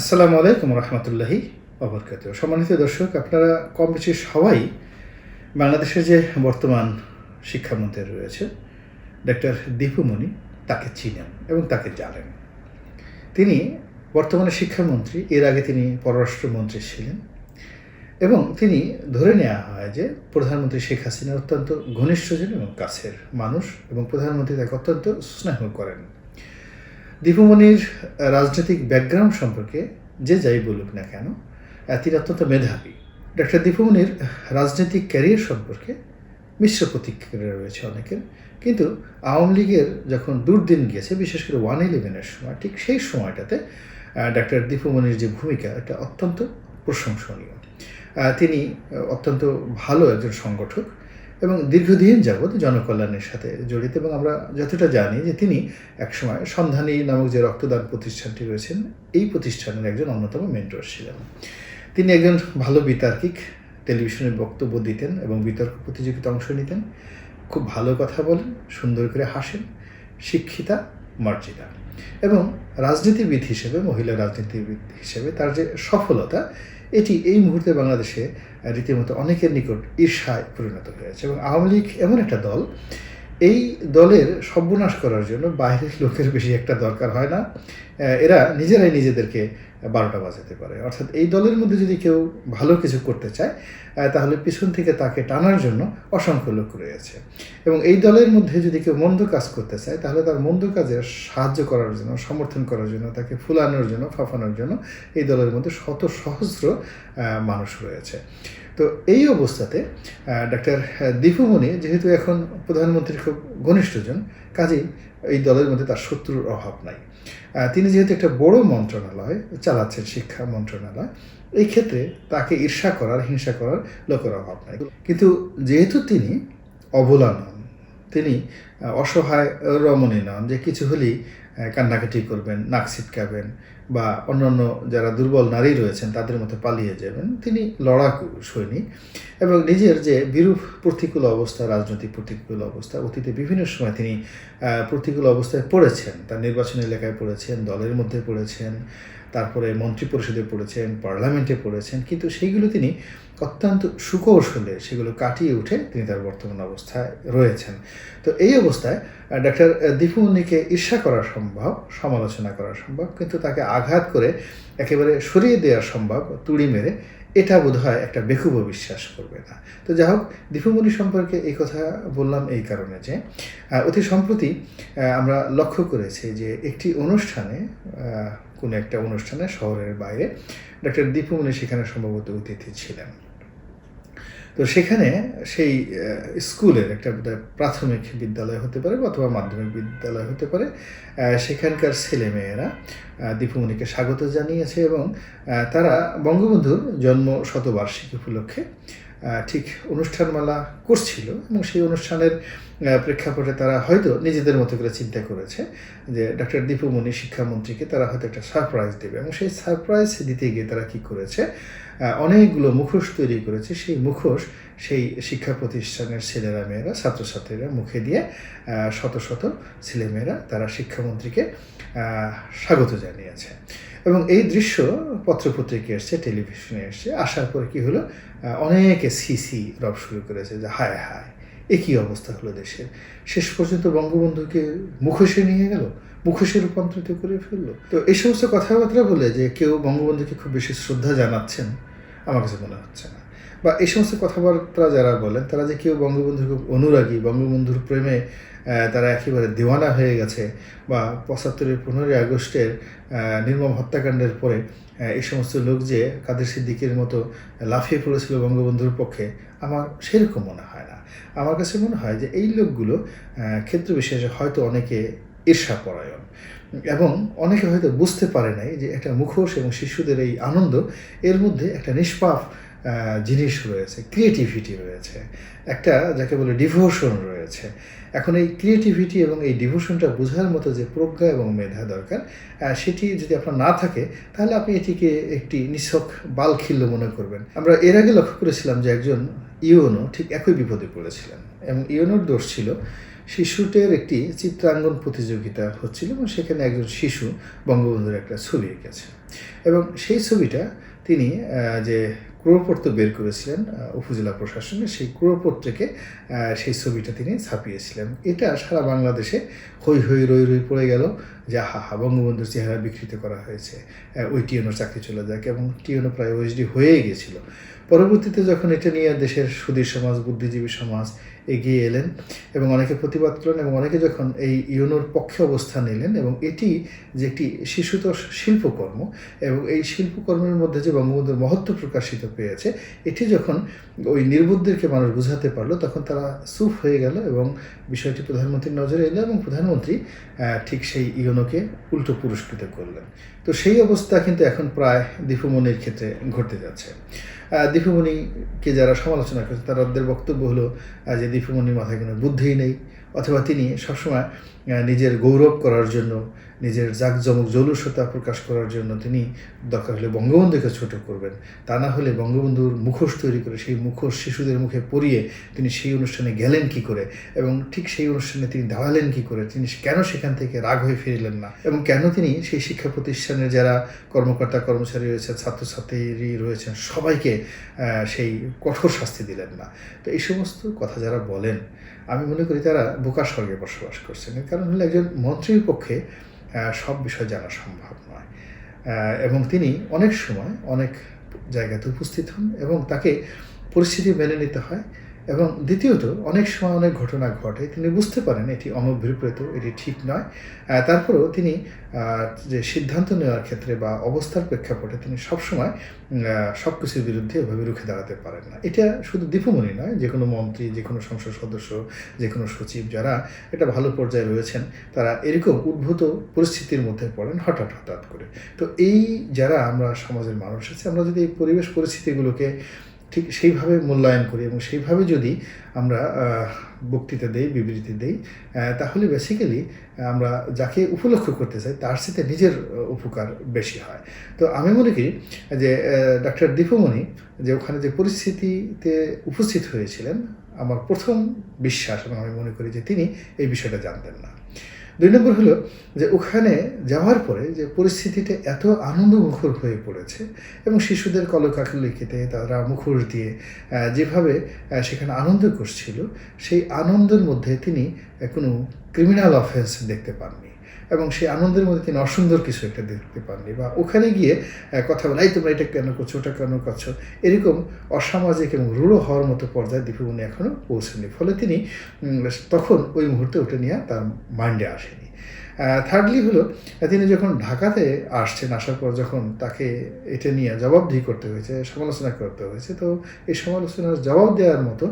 আসসালামু আলাইকুম রহমতুল্লাহি ওবরকাত। সম্মানিত দর্শক, আপনারা কম বেশি সবাই বাংলাদেশের যে বর্তমান শিক্ষামন্ত্রী রয়েছে ডক্টর দীপু মনি, তাকে চিনেন এবং তাকে জানেন। তিনি বর্তমানে শিক্ষামন্ত্রী, এর আগে তিনি পররাষ্ট্রমন্ত্রী ছিলেন এবং তিনি ধরে নেওয়া হয় যে প্রধানমন্ত্রী শেখ হাসিনা অত্যন্ত ঘনিষ্ঠজন এবং কাছের মানুষ এবং প্রধানমন্ত্রী তাকে অত্যন্ত স্নেহ করেন। দীপুমণির রাজনৈতিক ব্যাকগ্রাউন্ড সম্পর্কে যে যাই বলুক না কেন, তিনি অত্যন্ত মেধাবী। ডক্টর দীপুমণির রাজনৈতিক ক্যারিয়ার সম্পর্কে মিশ্র প্রতিক্রিয়া রয়েছে অনেকের, কিন্তু আওয়ামী লীগের যখন দুর্দিন গিয়েছে, বিশেষ করে 1/11-এর সময়, ঠিক সেই সময়টাতে ডক্টর দীপুমণির যে ভূমিকা, এটা অত্যন্ত প্রশংসনীয়। তিনি অত্যন্ত ভালো একজন সংগঠক এবং দীর্ঘদিন যাবৎ জনকল্যাণের সাথে জড়িত, এবং আমরা যতটা জানি যে তিনি একসময় সন্ধানী নামক যে রক্তদান প্রতিষ্ঠানটি রয়েছেন, এই প্রতিষ্ঠানের একজন অন্যতম মেন্টর ছিলেন। তিনি একজন ভালো বিতার্কিক, টেলিভিশনে বক্তব্য দিতেন এবং বিতর্ক প্রতিযোগিতা অংশ নিতেন, খুব ভালো কথা বলেন, সুন্দর করে হাসেন, শিক্ষিতা, মর্যাদা। এবং রাজনীতিবিদ হিসেবে, মহিলা রাজনীতিবিদ হিসেবে তার যে সফলতা, এটি এই মুহূর্তে বাংলাদেশে রীতিমতো অনেকের নিকট ঈর্ষায় পরিণত হয়েছে। এবং আওয়ামী লীগ এমন একটা দল, এই দলের সর্বনাশ করার জন্য বাইরের লোকের বেশি একটা দরকার হয় না। এরা নিজেরাই নিজেদেরকে 12টা বাজাতে পারে। অর্থাৎ এই দলের মধ্যে যদি কেউ ভালো কিছু করতে চায়, তাহলে পিছন থেকে তাকে টানার জন্য অসংখ্য লোক রয়েছে। এবং এই দলের মধ্যে যদি কেউ মন্দ কাজ করতে চায়, তাহলে তার মন্দ কাজে সাহায্য করার জন্য, সমর্থন করার জন্য, তাকে ফুলানোর জন্য, ফাঁফানোর জন্য এই দলের মধ্যে শত সহস্র মানুষ রয়েছে। তো এই অবস্থাতে ডক্টর দীপুমণি যেহেতু এখন প্রধানমন্ত্রীর খুব ঘনিষ্ঠজন, কাজেই এই দলের মধ্যে তার শত্রুর অভাব নাই। তিনি যেহেতু একটা বড় মন্ত্রণালয় চালাচ্ছেন, শিক্ষা মন্ত্রণালয়, এই ক্ষেত্রে তাকে ঈর্ষা করার, হিংসা করার লোকের অভাব নাই। কিন্তু যেহেতু তিনি অবলা নন, তিনি অসহায় রমণী নন যে কিছু হলেই কান্নাকাটি করবেন, নাক ছিটকাবেন বা অন্যান্য যারা দুর্বল নারী রয়েছেন তাদের মতো পালিয়ে যাবেন। তিনি লড়াকু সৈনিক এবং নিজের যে বিরূপ প্রতিকূল অবস্থা, রাজনৈতিক প্রতিকূল অবস্থা, অতীতে বিভিন্ন সময় তিনি প্রতিকূল অবস্থায় পড়েছেন। তার নির্বাচনী এলাকায় পড়েছেন, দলের মধ্যে পড়েছেন, তারপরে মন্ত্রী পরিষদে পড়েছেন, পার্লামেন্টে পড়েছেন, কিন্তু সেইগুলো তিনি অত্যন্ত সুকৌশলে সেগুলো কাটিয়ে উঠে তিনি তার বর্তমান অবস্থায় রয়েছেন। তো এই অবস্থায় ডক্টর দীপুমণিকে ঈর্ষা করা সম্ভব, সমালোচনা করা সম্ভব, কিন্তু তাকে আঘাত করে একেবারে সরিয়ে দেওয়া সম্ভব তুড়ি মেরে, এটা বোধহয় একটা বেকুব বিশ্বাস করবে না। তো যাই হোক, দীপুমণি সম্পর্কে এই কথা বললাম এই কারণে যে অতি সম্প্রতি আমরা লক্ষ্য করেছি যে একটি অনুষ্ঠানে, কোনো একটা অনুষ্ঠানে শহরের বাইরে ডক্টর দীপুমণি সেখানে সম্ভবত অতিথি ছিলেন। তো সেখানে সেই স্কুলের একটা প্রাথমিক বিদ্যালয় হতে পারে অথবা মাধ্যমিক বিদ্যালয় হতে পারে, সেখানকার ছেলেমেয়েরা দীপুমণিকে স্বাগত জানিয়েছে এবং তারা বঙ্গবন্ধুর জন্ম শতবার্ষিকী উপলক্ষে ঠিক অনুষ্ঠানমালা করছিল এবং সেই অনুষ্ঠানের প্রেক্ষাপটে তারা হয়তো নিজেদের মতো করে চিন্তা করেছে যে ডক্টর দীপুমণি শিক্ষামন্ত্রীকে তারা হয়তো একটা সারপ্রাইজ দেবে। এবং সেই সারপ্রাইজ দিতে গিয়ে তারা কী করেছে, অনেকগুলো মুখোশ তৈরি করেছে। সেই মুখোশ সেই শিক্ষা প্রতিষ্ঠানের ছেলেরা, মেয়েরা, ছাত্রছাত্রীরা মুখে দিয়ে শত শত ছেলেমেয়েরা তারা শিক্ষামন্ত্রীকে স্বাগত জানিয়েছে। এবং এই দৃশ্য পত্রপত্রিকায় এসছে, টেলিভিশনে এসছে। আসার পর কী হলো, অনেকে সিসি রব শুরু করেছে যে হায় হায়, এ কী অবস্থা হলো দেশের। শেষ পর্যন্ত বঙ্গবন্ধুকে মুখোশে নিয়ে গেল, মুখোশে রূপান্তরিত করে ফেললো। তো এই সমস্ত কথাবার্তা বলে যে কেউ বঙ্গবন্ধুকে খুব বেশি শ্রদ্ধা জানাচ্ছেন আমার কাছে মনে হচ্ছে না। বা এই সমস্ত কথাবার্তা যারা বলেন তারা যে কেউ বঙ্গবন্ধুর খুব অনুরাগী, বঙ্গবন্ধুর প্রেমে তারা একেবারে দিওয়ানা হয়ে গেছে, বা 75-এর 15ই আগস্টের নির্মম হত্যাকাণ্ডের পরে এই সমস্ত লোক যে কাদের সিদ্দিকীর মতো লাফিয়ে পড়েছিল বঙ্গবন্ধুর পক্ষে, আমার সেরকম মনে হয় না। আমার কাছে মনে হয় যে এই লোকগুলো ক্ষেত্র বিশেষে হয়তো অনেকে ঈর্ষাপরায়ণ এবং অনেকে হয়তো বুঝতে পারে নাই যে একটা মুখোশ এবং শিশুদের এই আনন্দ, এর মধ্যে একটা নিষ্পাপ জিনিস রয়েছে, ক্রিয়েটিভিটি রয়েছে, একটা যাকে বলে ডিভোশন রয়েছে। এখন এই ক্রিয়েটিভিটি এবং এই ডিভোশনটা বোঝার মতো যে প্রজ্ঞা এবং মেধা দরকার, সেটি যদি আপনার না থাকে তাহলে আপনি এটিকে একটি নিছক বালখিল্য মনে করবেন। আমরা এর আগে লক্ষ্য করেছিলাম যে একজন ইউনো ঠিক একই বিপদে পড়েছিলেন এবং ইউনোর দোষ ছিল শিশুটের একটি চিত্রাঙ্কন প্রতিযোগিতা হচ্ছিল এবং সেখানে একজন শিশু বঙ্গবন্ধুর একটা ছবি এঁকেছে এবং সেই ছবিটা তিনি যে ক্রয়পত্র বের করেছিলেন উপজেলা প্রশাসনের, সেই ক্রয়পত্রকে সেই ছবিটা তিনি ছাপিয়েছিলেন। এটা সারা বাংলাদেশে হই হই রই রই পড়ে গেল যে হা বঙ্গবন্ধুর চেহারা বিকৃত করা হয়েছে, ওই টিএনওর চাকরি চলে যাক, এবং টিএনও প্রায় ওএসডি হয়েই গিয়েছিল। পরবর্তীতে যখন এটা নিয়ে দেশের সুধীর সমাজ, বুদ্ধিজীবী সমাজ এগিয়ে এলেন এবং অনেকে প্রতিবাদ করলেন এবং অনেকে যখন এই ইউনোর পক্ষে অবস্থান নিলেন, এবং এটি যে একটি শিশুতোষ শিল্পকর্ম এবং এই শিল্পকর্মের মধ্যে যে বঙ্গবন্ধুর মহত্ব প্রকাশিত পেয়েছে, এটি যখন ওই নির্বুদ্ধদেরকে মানুষ বোঝাতে পারলো, তখন তারা চুপ হয়ে গেল এবং বিষয়টি প্রধানমন্ত্রীর নজরে এলো এবং প্রধানমন্ত্রী ঠিক সেই ইউনোকে উল্টো পুরস্কৃত করলেন। তো সেই অবস্থা কিন্তু এখন প্রায় দীপুমণির ক্ষেত্রে ঘটতে যাচ্ছে। দীপুমণিকে যারা সমালোচনা করেছে তাদের বক্তব্য হলো যে দীপুমণির মাথায় কোনো বুদ্ধিই নেই, অথবা তিনি সবসময় নিজের গৌরব করার জন্য, নিজের জাঁকজমক জৌলুসতা প্রকাশ করার জন্য তিনি দরকার হলে বঙ্গবন্ধুকে ছোট করবেন, তা না হলে বঙ্গবন্ধুর মুখোশ তৈরি করে সেই মুখোশ শিশুদের মুখে পরিয়ে তিনি সেই অনুষ্ঠানে গেলেন কি করে, এবং ঠিক সেই অনুষ্ঠানে তিনি দাঁড়ালেন কি করে, তিনি কেন সেখান থেকে রাগ হয়ে ফিরলেন না, এবং কেন তিনি সেই শিক্ষা প্রতিষ্ঠানের যারা কর্মকর্তা কর্মচারী রয়েছেন, ছাত্রছাত্রী রয়েছেন, সবাইকে সেই কঠোর শাস্তি দিলেন না। তো এই সমস্ত কথা যারা বলেন, আমি মনে করি তারা বোকা স্বর্গে বসবাস করছেন। এর কারণ হলো একজন মন্ত্রীর পক্ষে সব বিষয় জানা সম্ভব নয়, এবং তিনি অনেক সময় অনেক জায়গাতে উপস্থিত হন এবং তাকে পরিস্থিতি মেনে নিতে হয়, এবং দ্বিতীয়ত অনেক সময় অনেক ঘটনা ঘটে, তিনি বুঝতে পারেন এটি অনভিপ্রেত, এটি ঠিক নয়, তারপরেও তিনি যে সিদ্ধান্ত নেওয়ার ক্ষেত্রে বা অবস্থার প্রেক্ষাপটে তিনি সবসময় সব কিছুর বিরুদ্ধে এভাবে রুখে দাঁড়াতে পারেন না। এটা শুধু দীপুমণি নয়, যে কোনো মন্ত্রী, যে কোনো সংসদ সদস্য, যে কোনো সচিব যারা এটা ভালো পর্যায়ে রয়েছেন, তারা এরকম উদ্ভূত পরিস্থিতির মধ্যে পড়েন হঠাৎ করে। তো এই যারা আমরা সমাজের মানুষ আছে, আমরা যদি এই পরিবেশ পরিস্থিতিগুলোকে ঠিক সেইভাবে মূল্যায়ন করি এবং সেইভাবে যদি আমরা বক্তৃতা দেই, বিবৃতি দেই, তাহলে বেসিক্যালি আমরা যাকে উপলক্ষ করতে চাই তার সাথে নিজের উপকার বেশি হয়। তো আমি মনে করি যে ডক্টর দীপুমণি যে ওখানে যে পরিস্থিতিতে উপস্থিত হয়েছিলেন, আমার প্রথম বিশ্বাস এবং আমি মনে করি যে তিনি এই বিষয়টা জানতেন না। 2 নম্বর হলো যে ওখানে যাওয়ার পরে যে পরিস্থিতিটা এত আনন্দমুখর হয়ে পড়েছে এবং শিশুদের কলকাকলিতে তারা মুখোশ দিয়ে যেভাবে সেখানে আনন্দ করছিল, সেই আনন্দের মধ্যে তিনি কোনো ক্রিমিনাল অফেন্স দেখতে পাননি এবং সেই আনন্দের মধ্যে তিনি অসুন্দর কিছু একটা দেখতে পাননি, বা ওখানে গিয়ে কথা বলে এই তোমরা এটা কেন করছো, ওটা কেন করছো, এরকম অসামাজিক এবং রূঢ় হওয়ার মতো পর্যায়ে দীপুমণি এখনও পৌঁছেনি। ফলে তিনি তখন ওই মুহূর্তে ওটা নিয়ে তার মাইন্ডে আসেনি। থার্ডলি হলো তিনি যখন ঢাকাতে আসার পর যখন তাকে এটা নিয়ে জবাবদিহি করতে হয়েছে, সমালোচনা করতে হয়েছে, তো এই সমালোচনার জবাব দেওয়ার মতো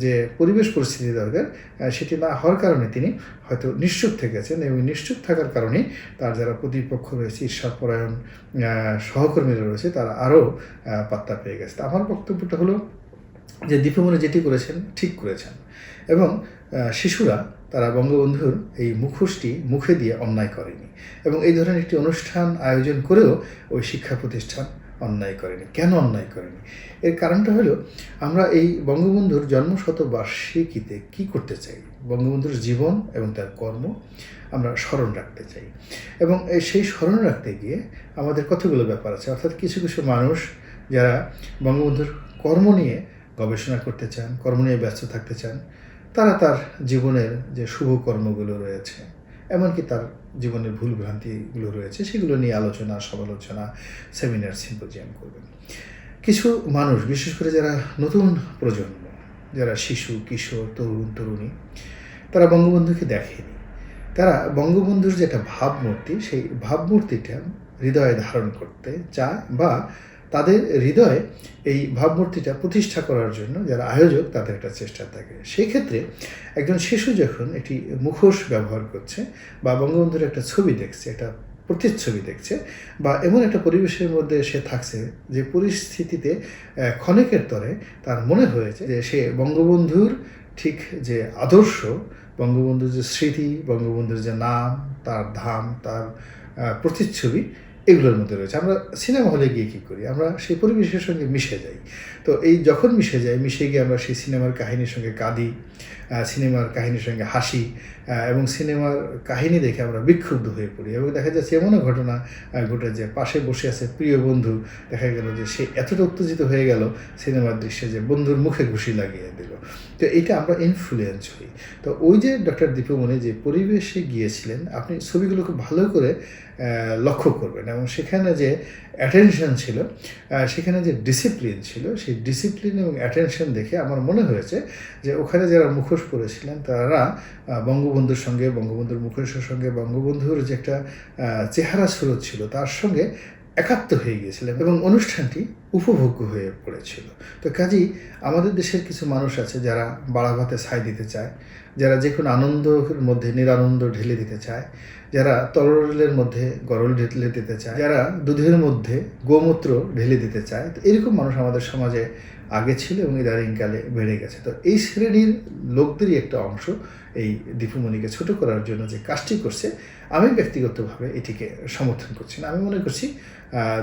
যে পরিবেশ পরিস্থিতি দরকার সেটি না হওয়ার কারণে তিনি হয়তো নিশ্চুপ থেকেছেন, এবং নিশ্চুপ থাকার কারণেই তার যারা প্রতিপক্ষ রয়েছে, ঈর্ষাপরায়ণ সহকর্মীরা রয়েছে, তারা আরও পাত্তা পেয়ে গেছে। আমার বক্তব্যটা হলো যে দীপুমণি যেটি করেছেন ঠিক করেছেন, এবং শিশুরা তারা বঙ্গবন্ধুর এই মুখোশটি মুখে দিয়ে অন্যায় করেনি, এবং এই ধরনের একটি অনুষ্ঠান আয়োজন করেও ওই শিক্ষা প্রতিষ্ঠান অন্যায় করেনি। কেন অন্যায় করেনি? এর কারণটা হলো আমরা এই বঙ্গবন্ধুর জন্মশতবার্ষিকীতে কী করতে চাই, বঙ্গবন্ধুর জীবন এবং তার কর্ম আমরা স্মরণ রাখতে চাই, এবং সেই স্মরণ রাখতে গিয়ে আমাদের কতগুলো ব্যাপার আছে। অর্থাৎ কিছু কিছু মানুষ যারা বঙ্গবন্ধুর কর্ম নিয়ে গবেষণা করতে চান, কর্ম নিয়ে ব্যস্ত থাকতে চান, তারা তার জীবনের যে শুভ কর্মগুলো রয়েছে, এমনকি তার জীবনের ভুল ভ্রান্তিগুলো রয়েছে, সেগুলো নিয়ে আলোচনা, সমালোচনা, সেমিনার, সিম্পোজিয়াম করবেন। কিছু মানুষ, বিশেষ করে যারা নতুন প্রজন্ম, যারা শিশু, কিশোর, তরুণ, তরুণী, তারা বঙ্গবন্ধুকে দেখেনি। তারা বঙ্গবন্ধুর যে একটা ভাবমূর্তি, সেই ভাবমূর্তিটা হৃদয়ে ধারণ করতে চায়, বা তাদের হৃদয়ে এই ভাবমূর্তিটা প্রতিষ্ঠা করার জন্য যারা আয়োজক তাদের একটা চেষ্টা থাকে। সেই ক্ষেত্রে একজন শিশু যখন একটি মুখোশ ব্যবহার করছে বা বঙ্গবন্ধুর একটা ছবি দেখছে, একটা প্রতিচ্ছবি দেখছে, বা এমন একটা পরিবেশের মধ্যে সে থাকছে যে পরিস্থিতিতে ক্ষণিকের তরে তার মনে হয়েছে যে সে বঙ্গবন্ধুর ঠিক যে আদর্শ, বঙ্গবন্ধুর যে স্মৃতি, বঙ্গবন্ধুর যে নাম, তার ধাম, তার প্রতিচ্ছবি, এগুলোর মধ্যে রয়েছে। আমরা সিনেমা হলে গিয়ে কী করি? আমরা সেই পরিবেশের সঙ্গে মিশে যাই। তো এই যখন মিশে যাই, মিশে গিয়ে আমরা সেই সিনেমার কাহিনীর সঙ্গে কাঁদি, সিনেমার কাহিনীর সঙ্গে হাসি, এবং সিনেমার কাহিনী দেখে আমরা বিক্ষুব্ধ হয়ে পড়ি। এবং দেখা যাচ্ছে এমনও ঘটনা ঘটে যে পাশে বসে আছে প্রিয় বন্ধু, দেখা গেল যে সে এতটা উত্তেজিত হয়ে গেল সিনেমার দৃশ্যে যে বন্ধুর মুখে ঘুষি লাগিয়ে দিল। তো এটা আমরা ইনফ্লুয়েন্স হই। তো ওই যে ডক্টর দীপুমণি যে পরিবেশে গিয়েছিলেন, আপনি ছবিগুলো খুব ভালো করে লক্ষ্য করবেন, এবং সেখানে যে অ্যাটেনশন ছিল, সেখানে যে ডিসিপ্লিন ছিল, সেই ডিসিপ্লিন এবং অ্যাটেনশন দেখে আমার মনে হয়েছে যে ওখানে যারা মুখোশ পরেছিলেন তারা বঙ্গবন্ধুর সঙ্গে, বঙ্গবন্ধুর মুখোশের সঙ্গে বঙ্গবন্ধুর যে একটা চেহারা সুরত ছিল তার সঙ্গে একাত্ম হয়ে গিয়েছিলেন, এবং অনুষ্ঠানটি উপভোগ্য হয়ে পড়েছিল। তো কাজেই আমাদের দেশের কিছু মানুষ আছে যারা বাড়া ভাতে ছাই দিতে চায়, যারা যে কোনো আনন্দের মধ্যে নিরানন্দ ঢেলে দিতে চায়, যারা তরলের মধ্যে গরল ঢেলে দিতে চায়, যারা দুধের মধ্যে গোমূত্র ঢেলে দিতে চায়। তো এরকম মানুষ আমাদের সমাজে আগে ছিল এবং ইদানিংকালে বেড়ে গেছে। তো এই শ্রেণীর লোকদেরই একটা অংশ এই দীপুমণিকে ছোট করার জন্য যে কাজটি করছে, আমি ব্যক্তিগতভাবে এটিকে সমর্থন করছি না। আমি মনে করছি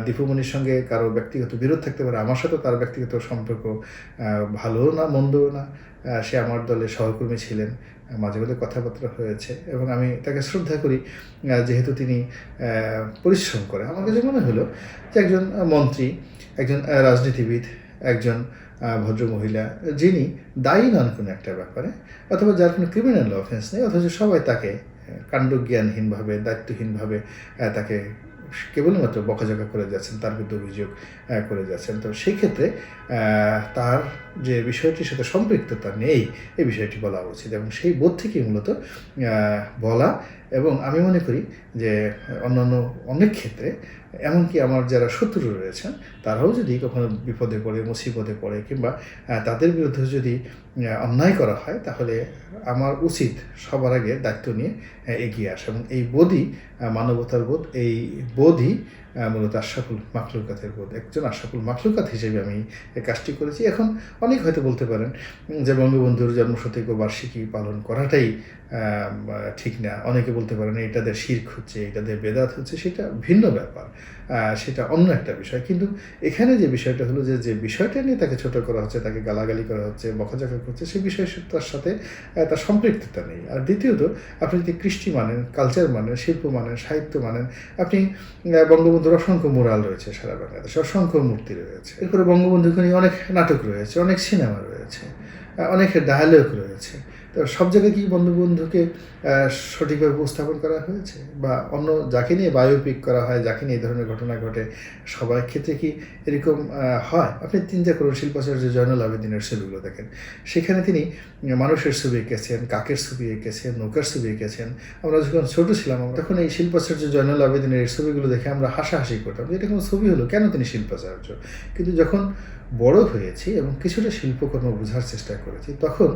দীপুমণির সঙ্গে কারো ব্যক্তিগত বিরোধ থাকতে পারে, আমার সাথে তার ব্যক্তিগত সম্পর্ক ভালোও না মন্দও না। সে আমার দলের সহকর্মী ছিলেন, মাঝে মাঝে কথাবার্তা হয়েছে, এবং আমি তাকে শ্রদ্ধা করি যেহেতু তিনি পরিশ্রম করে। আমার কাছে মনে হলো যে একজন মন্ত্রী, একজন রাজনীতিবিদ, একজন ভদ্রমহিলা যিনি দায়ী নন কোনো একটা ব্যাপারে, অথবা যার কোনো ক্রিমিনাল অফেন্স নেই, অথচ সবাই তাকে কাণ্ডজ্ঞানহীনভাবে, দায়িত্বহীনভাবে তাকে কেবলমাত্র বকাঝকা করে যাচ্ছেন, তার বিরুদ্ধে অভিযোগ করে যাচ্ছেন। তো সেই ক্ষেত্রে তার যে বিষয়টির সাথে সম্পৃক্ততা নেই, এই বিষয়টি বলা উচিত, এবং সেই বোধ থেকেই মূলত বলা। এবং আমি মনে করি যে অন্যান্য অনেক ক্ষেত্রে, এমনকি আমার যারা শত্রু রয়েছেন তারাও যদি কখনো বিপদে পড়ে, মুসিবতে পড়ে, কিংবা তাদের বিরুদ্ধে যদি অন্যায় করা হয়, তাহলে আমার উচিত সবার আগে দায়িত্ব নিয়ে এগিয়ে আসা। এবং এই বোধই মানবতার বোধ, এই বোধই মূলত আশরাফুল মাখলুকাতের বোধ। একজন আশরাফুল মাখলুকাত হিসেবে আমি এই কাজটি করেছি। এখন অনেক হয়তো বলতে পারেন যে বঙ্গবন্ধুর জন্মশতক বার্ষিকী পালন করাটাই ঠিক না। অনেকে বলতে পারেন এটাদের শিরক হচ্ছে, এটাদের বেদাত হচ্ছে, সেটা ভিন্ন ব্যাপার, সেটা অন্য একটা বিষয়। কিন্তু এখানে যে বিষয়টা হলো যে বিষয়টা নিয়ে তাকে ছোট করা হচ্ছে, তাকে গালাগালি করা হচ্ছে, বকাঝকা করছে, সেই বিষয়টার সাথে তার সম্পৃক্ততা নেই। আর দ্বিতীয়ত, আপনি যদি কৃষ্টি মানেন, কালচার মানেন, শিল্প মানেন, সাহিত্য মানেন, আপনি বঙ্গবন্ধুর অসংখ্য মুরাল রয়েছে সারা বাংলাদেশে, অসংখ্য মূর্তি রয়েছে। এরপরে বঙ্গবন্ধুকে নিয়ে অনেক নাটক রয়েছে, অনেক সিনেমা রয়েছে, অনেক ডায়ালগ রয়েছে। তো সব জায়গায় কি বঙ্গবন্ধুকে সঠিকভাবে উপস্থাপন করা হয়েছে? বা অন্য যাকে নিয়ে বায়োপিক করা হয়, যাকে নিয়ে এই ধরনের ঘটনা ঘটে, সবার ক্ষেত্রে কি এরকম হয়? আপনি চিন্তা করুন, শিল্পাচার্য জয়নুল আবেদিনের ছবিগুলো দেখেন, সেখানে তিনি মানুষের ছবি এঁকেছেন, কাকের ছবি এঁকেছেন, নৌকার ছবি এঁকেছেন। আমরা যখন ছোটো ছিলাম তখন এই শিল্পাচার্য জয়নুল আবেদিনের এই ছবিগুলো দেখে আমরা হাসাহাসি করতাম যে এটা কোনো ছবি হলো, কেন তিনি শিল্পাচার্য? কিন্তু যখন বড় হয়েছি এবং কিছুটা শিল্পকর্ম বোঝার চেষ্টা করেছি, তখন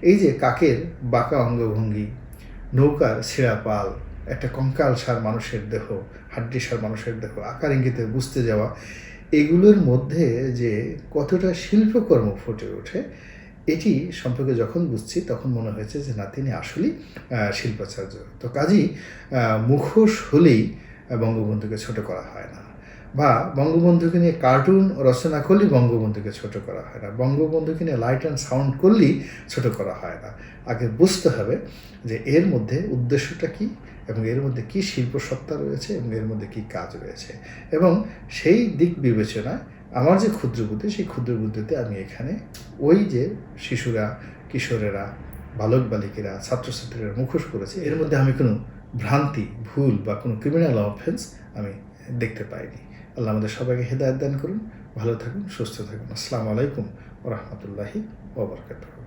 এই যে কাকের বাঁকা অঙ্গভঙ্গি, নৌকার ছেঁড়া পাল, একটা কঙ্কালসার মানুষের দেহ, হাড্ডিসার মানুষের দেহ আকার ইঙ্গিতে বুঝতে যাওয়া, এগুলোর মধ্যে যে কতটা শিল্পকর্ম ফুটে ওঠে, এটি সম্পর্কে যখন বুঝছি তখন মনে হয়েছে যে না, তিনি আসলেই শিল্পাচার্য। তো কাজেই মুখোশ হলেই বঙ্গবন্ধুকে ছোট করা হয় না, বা বঙ্গবন্ধুকে নিয়ে কার্টুন রচনা করলেই বঙ্গবন্ধুকে ছোট করা হয় না, বঙ্গবন্ধুকে নিয়ে লাইট অ্যান্ড সাউন্ড করলেই ছোট করা হয় না। আগে বুঝতে হবে যে এর মধ্যে উদ্দেশ্যটা কী, এবং এর মধ্যে কী শিল্পসত্তা রয়েছে, এবং এর মধ্যে কী কাজ রয়েছে। এবং সেই দিক বিবেচনায় আমার যে ক্ষুদ্র বুদ্ধি, সেই ক্ষুদ্র বুদ্ধিতে আমি এখানে ওই যে শিশুরা, কিশোরেরা, বালক বালিকেরা, ছাত্রছাত্রীরা মুখোশ করেছে, এর মধ্যে আমি কোনো ভ্রান্তি, ভুল বা কোনো ক্রিমিনাল অফেন্স আমি দেখতে পাইনি। আল্লাহ আমাদের সবাইকে হেদায়েত দান করুন। ভালো থাকুন, সুস্থ থাকুন। আসসালামু আলাইকুম ওয়া রাহমাতুল্লাহি ওয়া বারাকাতুহু।